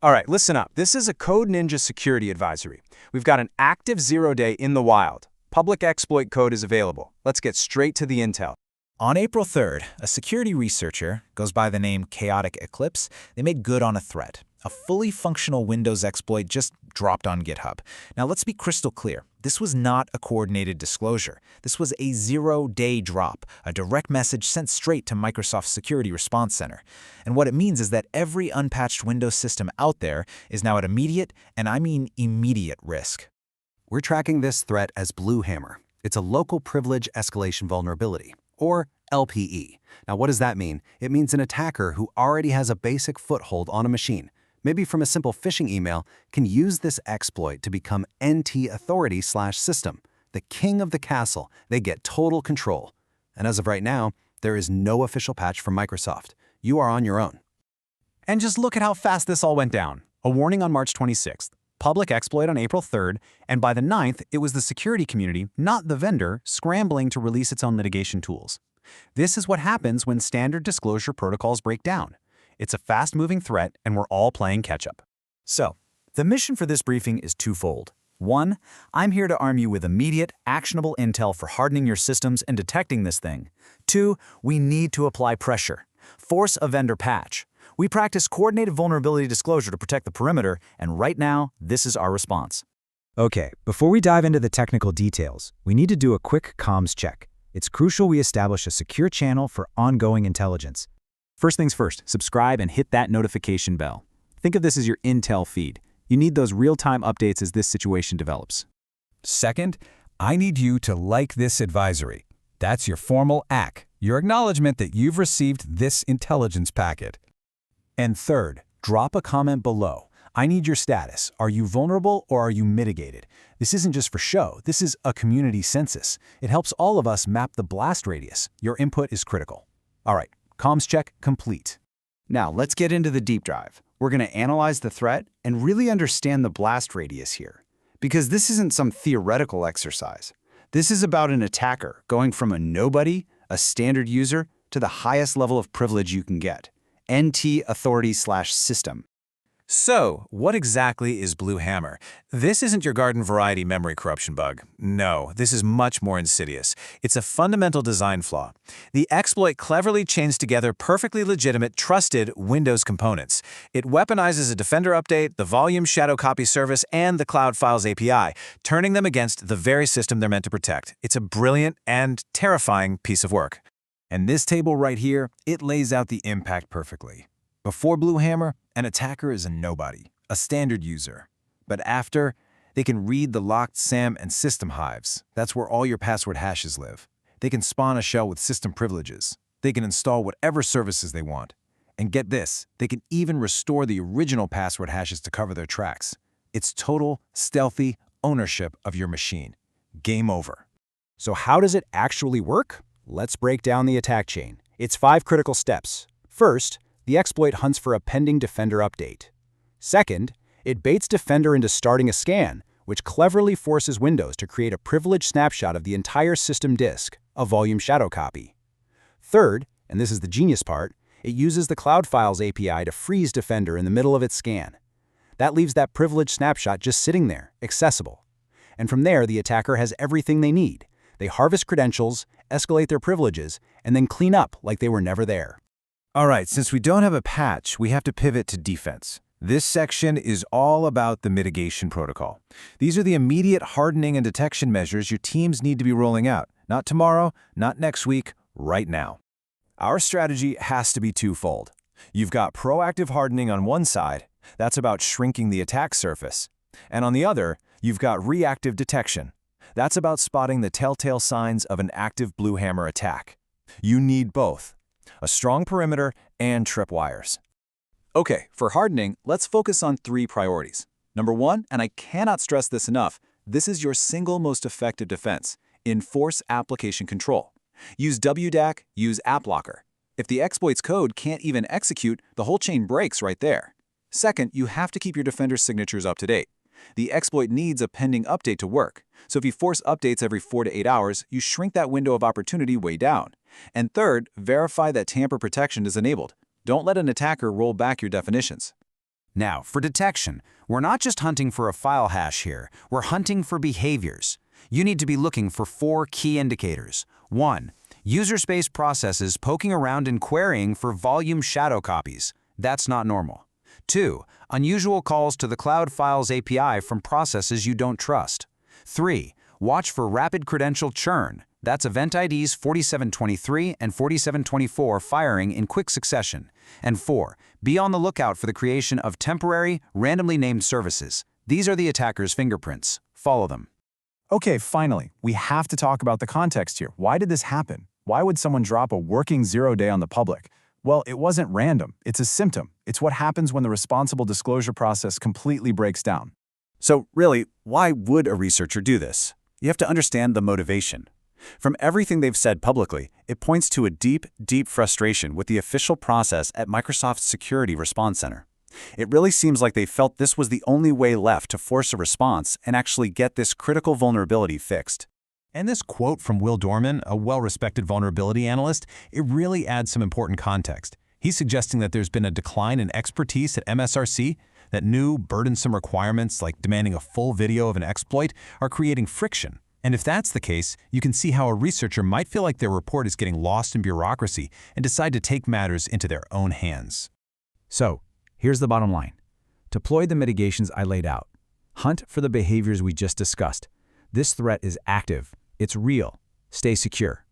All right, listen up. This is a Code Ninja security advisory. We've got an active 0-day in the wild. Public exploit code is available. Let's get straight to the intel. On April 3rd, a security researcher, goes by the name Chaotic Eclipse, they made good on a threat. A fully functional Windows exploit just dropped on GitHub. Now let's be crystal clear. This was not a coordinated disclosure. This was a 0-day drop, a direct message sent straight to Microsoft's Security Response Center. And what it means is that every unpatched Windows system out there is now at immediate, and I mean immediate risk. We're tracking this threat as BlueHammer. It's a local privilege escalation vulnerability, or LPE. Now what does that mean? It means an attacker who already has a basic foothold on a machine, maybe from a simple phishing email, can use this exploit to become NT authority/system, the king of the castle. They get total control. And as of right now, there is no official patch from Microsoft. You are on your own. And just look at how fast this all went down. A warning on March 26th, public exploit on April 3rd, and by the 9th, it was the security community, not the vendor, scrambling to release its own mitigation tools. This is what happens when standard disclosure protocols break down. It's a fast-moving threat, and we're all playing catch-up. So, the mission for this briefing is twofold. 1, I'm here to arm you with immediate, actionable intel for hardening your systems and detecting this thing. 2, we need to apply pressure. Force a vendor patch. We practice coordinated vulnerability disclosure to protect the perimeter, and right now, this is our response. Okay, before we dive into the technical details, we need to do a quick comms check. It's crucial we establish a secure channel for ongoing intelligence. First things first, subscribe and hit that notification bell. Think of this as your intel feed. You need those real-time updates as this situation develops. Second, I need you to like this advisory. That's your formal ACK, your acknowledgement that you've received this intelligence packet. And third, drop a comment below. I need your status. Are you vulnerable or are you mitigated? This isn't just for show. This is a community census. It helps all of us map the blast radius. Your input is critical. All right, comms check complete. Now let's get into the deep dive. We're going to analyze the threat and really understand the blast radius here. Because this isn't some theoretical exercise. This is about an attacker going from a nobody, a standard user, to the highest level of privilege you can get. NT authority/system. So, what exactly is BlueHammer? This isn't your garden variety memory corruption bug. No, this is much more insidious. It's a fundamental design flaw. The exploit cleverly chains together perfectly legitimate, trusted Windows components. It weaponizes a Defender update, the volume shadow copy service, and the Cloud Files API, turning them against the very system they're meant to protect. It's a brilliant and terrifying piece of work. And this table right here, it lays out the impact perfectly. Before BlueHammer, an attacker is a nobody, a standard user. But after, they can read the locked SAM and system hives. That's where all your password hashes live. They can spawn a shell with system privileges. They can install whatever services they want. And get this, they can even restore the original password hashes to cover their tracks. It's total, stealthy ownership of your machine. Game over. So how does it actually work? Let's break down the attack chain. It's 5 critical steps. First, the exploit hunts for a pending Defender update. Second, it baits Defender into starting a scan, which cleverly forces Windows to create a privileged snapshot of the entire system disk, a volume shadow copy. Third, and this is the genius part, it uses the Cloud Files API to freeze Defender in the middle of its scan. That leaves that privileged snapshot just sitting there, accessible. And from there, the attacker has everything they need. They harvest credentials, escalate their privileges, and then clean up like they were never there. All right, since we don't have a patch, we have to pivot to defense. This section is all about the mitigation protocol. These are the immediate hardening and detection measures your teams need to be rolling out. Not tomorrow, not next week, right now. Our strategy has to be twofold. You've got proactive hardening on one side. That's about shrinking the attack surface. And on the other, you've got reactive detection. That's about spotting the telltale signs of an active BlueHammer attack. You need both. A strong perimeter and tripwires. Okay, for hardening, let's focus on 3 priorities. Number 1, and I cannot stress this enough, this is your single most effective defense. Enforce application control. Use WDAC, use AppLocker. If the exploit's code can't even execute, the whole chain breaks right there. Second, you have to keep your Defender signatures up to date. The exploit needs a pending update to work. So if you force updates every 4 to 8 hours, you shrink that window of opportunity way down. And third, verify that tamper protection is enabled. Don't let an attacker roll back your definitions. Now, for detection, we're not just hunting for a file hash here, we're hunting for behaviors. You need to be looking for 4 key indicators. 1. User space processes poking around and querying for volume shadow copies. That's not normal. 2. Unusual calls to the Cloud Files API from processes you don't trust. 3. Watch for rapid credential churn. That's event IDs 4723 and 4724 firing in quick succession. And 4. Be on the lookout for the creation of temporary, randomly named services. These are the attacker's fingerprints. Follow them. Okay, finally, we have to talk about the context here. Why did this happen? Why would someone drop a working 0-day on the public? Well, it wasn't random. It's a symptom. It's what happens when the responsible disclosure process completely breaks down. So really, why would a researcher do this? You have to understand the motivation. From everything they've said publicly, it points to a deep, deep frustration with the official process at Microsoft's Security Response Center. It really seems like they felt this was the only way left to force a response and actually get this critical vulnerability fixed. And this quote from Will Dorman, a well-respected vulnerability analyst, it really adds some important context. He's suggesting that there's been a decline in expertise at MSRC, that new, burdensome requirements like demanding a full video of an exploit are creating friction. And if that's the case, you can see how a researcher might feel like their report is getting lost in bureaucracy and decide to take matters into their own hands. So, here's the bottom line. Deploy the mitigations I laid out. Hunt for the behaviors we just discussed. This threat is active. It's real. Stay secure.